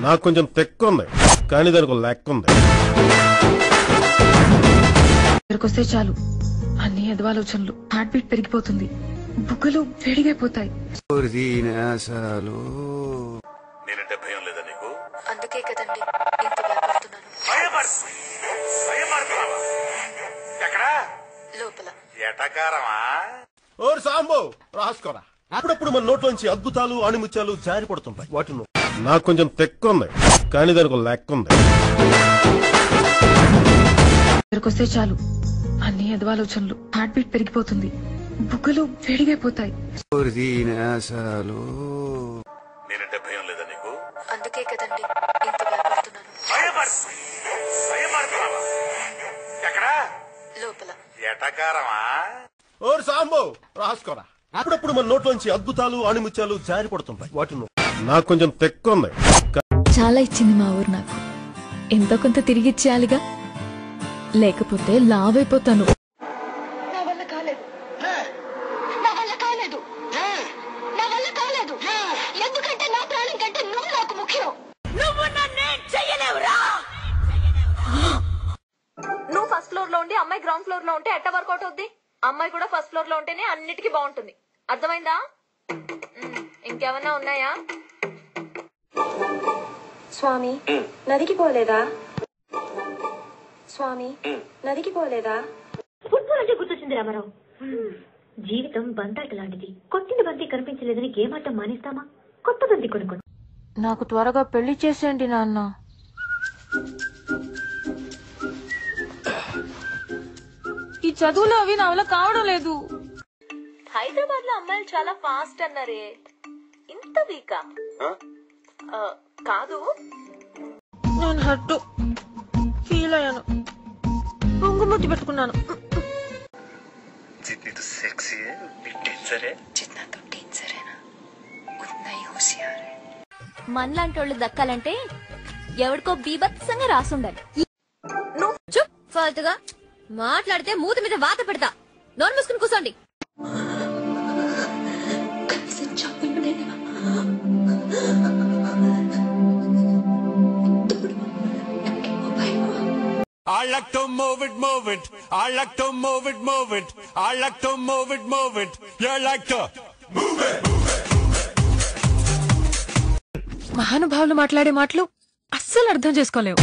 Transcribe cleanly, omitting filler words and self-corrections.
నాకు కొంచెం తెక్కు ఉంది, కానీ దానికి లెక్క ఉంది. ఇక్కడికొస్తే చాలు అన్ని ఎదవాలోచనలు, హార్ట్ బీట్ పెరిగిపోతుంది, బుగ్గలు వేడిగైపోతాయి. నేనంటే భయం లేదా నీకు? అందుకే కదండి ఇంత భయపడుతున్నాను. లోపల ఎటకారమా? ఓరు సాంబో రాసుకోరా. అప్పుడప్పుడు మన నోట్లోంచి అద్భుతాలు ఆణిముత్యాలు జారి పడుతుంటాయి. వాటిని నాకు కొంచెం తెక్కు ఉంది, కానీ దానికి లెక్క ఉంది. ఇక్కడికొస్తే చాలు అన్ని ఎదవాలోచనలు, హార్ట్ బీట్ పెరిగిపోతుంది, బుగ్గలు వేడిగైపోతాయి. నేనంటే భయం లేదా నీకు? అందుకే కదండి ఇంత భయపడుతున్నాను. లోపల ఎటకారమా? ఓరు సాంబో రాసుకోరా. అప్పుడప్పుడు మన నోట్లోంచి అద్భుతాలు ఆణిముత్యాలు జారి పడుతుంటాయి. వాటిని నాకు కొంచెం తెక్కు ఉంది. చాలా ఇచ్చింది మా ఊరు నాకు, ఎంతో కొంత తిరిగి ఇచ్చేయాలిగా, లేకపోతే లావైపోతాను. నా వల్ల కాలేదు, నా వల్ల కాలేదు, నా వల్ల కాలేదు. ఎందుకంటే నా ప్రాణం కంటే నువ్వు నాకు ముఖ్యం. నువ్వు నన్నేం చెయ్యలేవురా. నువ్వు ఫస్ట్ ఫ్లోర్ లో ఉండి అమ్మాయి గ్రౌండ్ ఫ్లోర్ లో ఉంటే ఎట్ట వర్కౌట్ అవుద్ది? అమ్మాయి కూడా ఫస్ట్ ఫ్లోర్ లో ఉంటేనే అన్నిటికీ బాగుంటుంది. అర్థమైందా? ఇంకేమన్నా ఉన్నాయా? స్వామి నదికి పోలేదా? స్వామి నదికి పోలేదా? ఫుట్బాల్ అంటే గుర్తొచ్చింది రామారావు. జీవితం బంతాట లాంటిది. కొట్టిన బంతి కనిపించలేదని గేమ్ ఆటం మానేస్తామా? కొత్త బంతి కొనుక్కోండి. నాకు త్వరగా పెళ్లి చేసేయండి నాన్న. ఈ చదువులు అవి నా వల్ల కావడం లేదు. హైదరాబాద్ లో అమ్మాయిలు చాలా ఫాస్ట్ అన్నారే, ఇంత వీకా? కాదు, నేను హర్ట్ ఫీల్ అయ్యాను, పొంగుముట్టి పెట్టుకున్నాను. మనలాంటి వాళ్ళు దక్కాలంటే ఎవడికో బీభత్సంగా రాసుండాలి. ఫాల్తుగా మాట్లాడితే మూత మీద వాత పెడతా. నోరు మూసుకుని కూర్చోండి. I like to move it, move it. I like to move it, move it. I like to move it, move it. You like to move it, move it. మహానుభావులు మాట్లాడే మాటలు అస్సలు అర్థం చేసుకోలేవు.